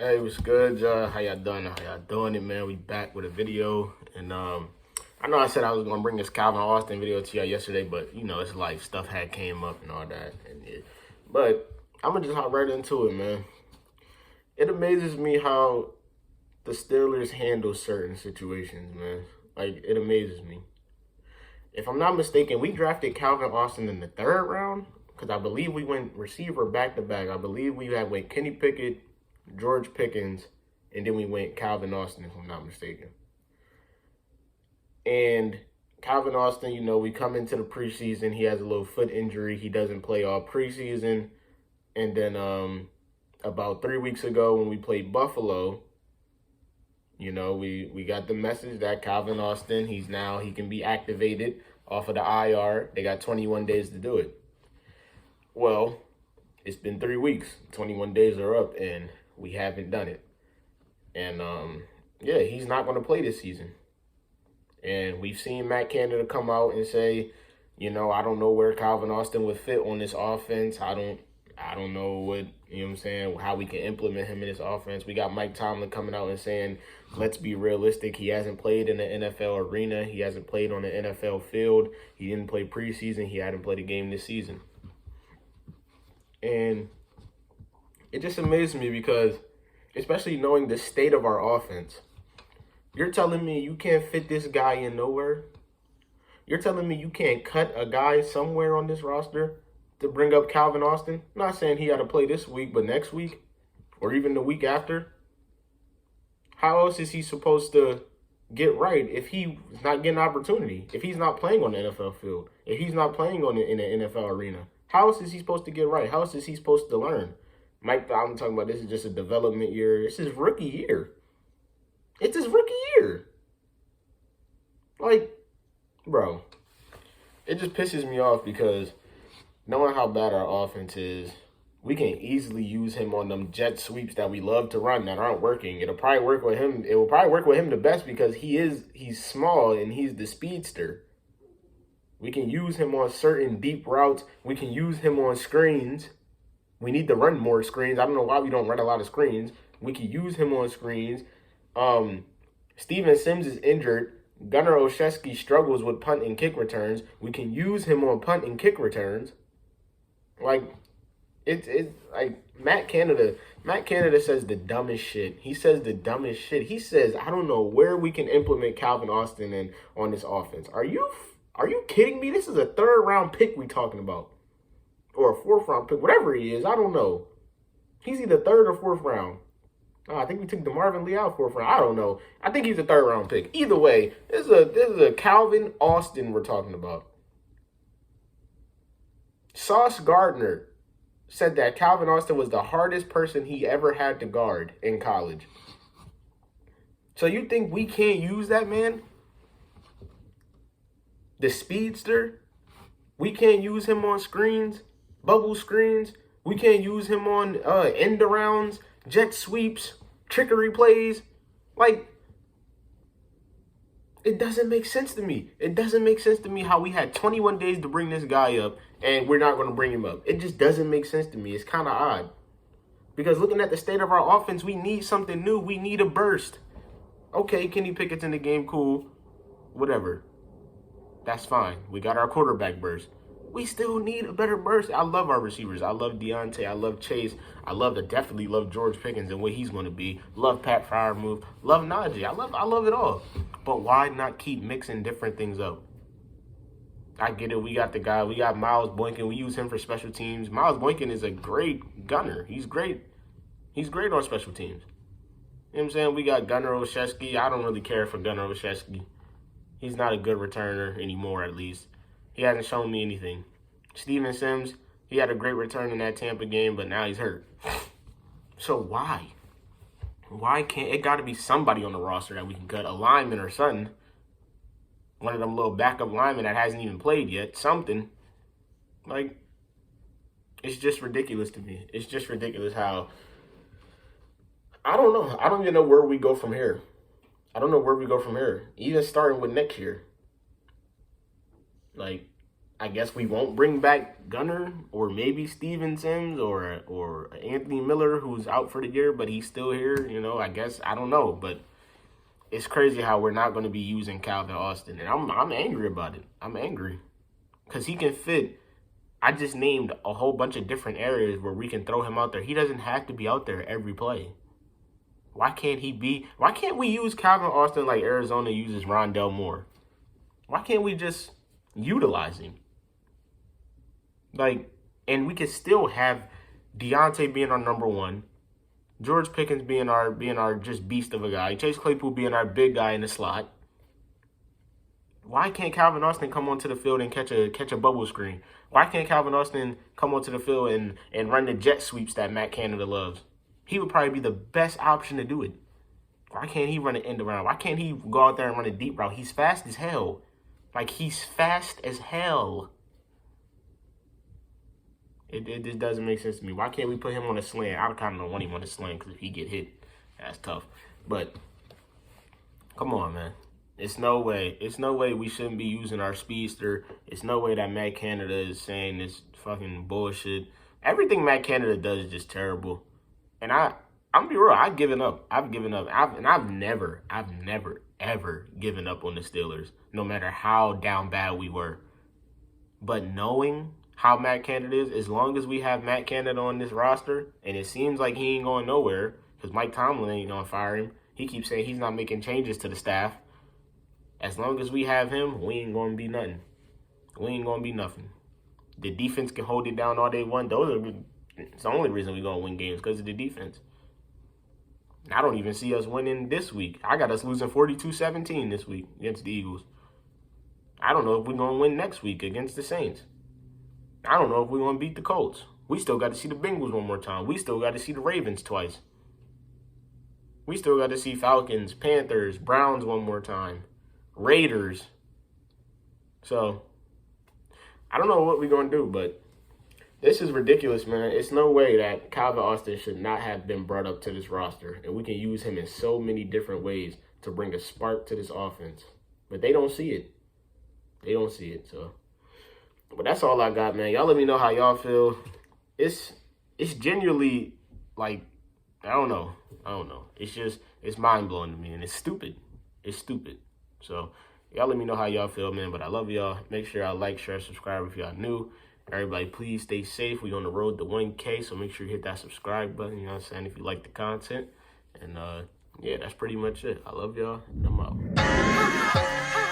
Hey, what's good, y'all? How y'all doing? How y'all doing it, man? We back with a video. And I know I said I was gonna bring this Calvin Austin video to y'all yesterday, but it's life. Stuff had came up and all that. But I'm gonna just hop right into it, man. It amazes me how the Steelers handle certain situations, man. Like, it amazes me. If I'm not mistaken, we drafted Calvin Austin in the third round because I believe we went receiver back to back. I believe we had went Kenny Pickett, George Pickens, and then we went Calvin Austin, if I'm not mistaken. And Calvin Austin, we come into the preseason. He has a little foot injury. He doesn't play all preseason. And then about 3 weeks ago when we played Buffalo, we got the message that Calvin Austin, he can be activated off of the IR. They got 21 days to do it. Well, it's been 3 weeks. 21 days are up, and we haven't done it. And, he's not going to play this season. And we've seen Matt Canada come out and say, I don't know where Calvin Austin would fit on this offense. I don't know what, how we can implement him in this offense. We got Mike Tomlin coming out and saying, let's be realistic. He hasn't played in the NFL arena. He hasn't played on the NFL field. He didn't play preseason. He hadn't played a game this season. And it just amazes me because, especially knowing the state of our offense, you're telling me you can't fit this guy in nowhere? You're telling me you can't cut a guy somewhere on this roster to bring up Calvin Austin? I'm not saying he got to play this week, but next week or even the week after. How else is he supposed to get right if he's not getting opportunity? If he's not playing on the NFL field? If he's not playing in the NFL arena? How else is he supposed to get right? How else is he supposed to learn? I'm talking about this is just a development year. This is rookie year. It's his rookie year. Like, bro, it just pisses me off because knowing how bad our offense is, we can easily use him on them jet sweeps that we love to run that aren't working. It'll probably work with him. It will probably work with him the best because he's small and he's the speedster. We can use him on certain deep routes. We can use him on screens. We need to run more screens. I don't know why we don't run a lot of screens. We can use him on screens. Steven Sims is injured. Gunnar Olszewski struggles with punt and kick returns. We can use him on punt and kick returns. Like, it's like Matt Canada says the dumbest shit. He says the dumbest shit. He says, I don't know where we can implement Calvin Austin in on this offense. Are you kidding me? This is a 3rd round pick we talking about. Or a 4th round pick, whatever he is. I don't know. He's either 3rd or 4th round. I think we took DeMarvin Lee out 4th round. I don't know. I think he's a 3rd round pick. Either way, this is a Calvin Austin we're talking about. Sauce Gardner said that Calvin Austin was the hardest person he ever had to guard in college. So you think we can't use that man? The speedster? We can't use him on screens, bubble screens. We can't use him on end arounds, jet sweeps, trickery plays. Like, it doesn't make sense to me. It doesn't make sense to me how we had 21 days to bring this guy up and we're not going to bring him up. It just doesn't make sense to me. It's kind of odd. Because looking at the state of our offense, we need something new. We need a burst. Okay, Kenny Pickett's in the game, cool. Whatever. That's fine. We got our quarterback burst. We still need a better burst. I love our receivers. I love Deontay. I love Chase. Definitely love George Pickens and what he's going to be. Love Pat Freiermuth. Love Najee. I love it all. But why not keep mixing different things up? I get it. We got the guy. We got Miles Boykin. We use him for special teams. Miles Boykin is a great gunner. He's great. He's great on special teams. You know what I'm saying? We got Gunnar Olszewski. I don't really care for Gunnar Olszewski. He's not a good returner anymore, at least. He hasn't shown me anything. Steven Sims, he had a great return in that Tampa game, but now he's hurt. So why? Why can't it got to be somebody on the roster that we can cut? A lineman or something. One of them little backup linemen that hasn't even played yet. Something. Like, it's just ridiculous to me. It's just ridiculous how... I don't know. I don't even know where we go from here. Even starting with next year. Like, I guess we won't bring back Gunner or maybe Steven Sims or Anthony Miller, who's out for the year, but he's still here. You know, I guess, I don't know, but it's crazy how we're not going to be using Calvin Austin, and I'm angry about it. I'm angry because he can fit. I just named a whole bunch of different areas where we can throw him out there. He doesn't have to be out there every play. Why can't we use Calvin Austin like Arizona uses Rondell Moore? Why can't we just utilize him? Like, and we could still have Deontay being our number one, George Pickens being our just beast of a guy, Chase Claypool being our big guy in the slot. Why can't Calvin Austin come onto the field and catch a bubble screen? Why can't Calvin Austin come onto the field and run the jet sweeps that Matt Canada loves? He would probably be the best option to do it. Why can't he run an end around? Why can't he go out there and run a deep route? He's fast as hell. Like, he's fast as hell. It just doesn't make sense to me. Why can't we put him on a slant? I kind of don't want him on a slant because if he get hit, that's tough. But come on, man. It's no way we shouldn't be using our speedster. It's no way that Matt Canada is saying this fucking bullshit. Everything Matt Canada does is just terrible. And I'm be real, I've given up. I've never, ever given up on the Steelers, no matter how down bad we were. But knowing how Matt Canada is, as long as we have Matt Canada on this roster, and it seems like he ain't going nowhere, because Mike Tomlin ain't gonna fire him. He keeps saying he's not making changes to the staff. As long as we have him, we ain't gonna be nothing. We ain't gonna be nothing. The defense can hold it down all they want. It's the only reason we're gonna win games, because of the defense. I don't even see us winning this week. I got us losing 42-17 this week against the Eagles. I don't know if we're going to win next week against the Saints. I don't know if we're going to beat the Colts. We still got to see the Bengals one more time. We still got to see the Ravens twice. We still got to see Falcons, Panthers, Browns one more time. Raiders. So, I don't know what we're going to do, but this is ridiculous, man. It's no way that Calvin Austin should not have been brought up to this roster, and we can use him in so many different ways to bring a spark to this offense. But they don't see it. They don't see it, so. But that's all I got, man. Y'all let me know how y'all feel. It's genuinely, like, I don't know. It's mind-blowing to me, and it's stupid. It's stupid. So, y'all let me know how y'all feel, man. But I love y'all. Make sure y'all like, share, subscribe if y'all new. Everybody, please stay safe. We're on the road to 1K, so make sure you hit that subscribe button, you know what I'm saying, if you like the content. And, yeah, that's pretty much it. I love y'all, and I'm out.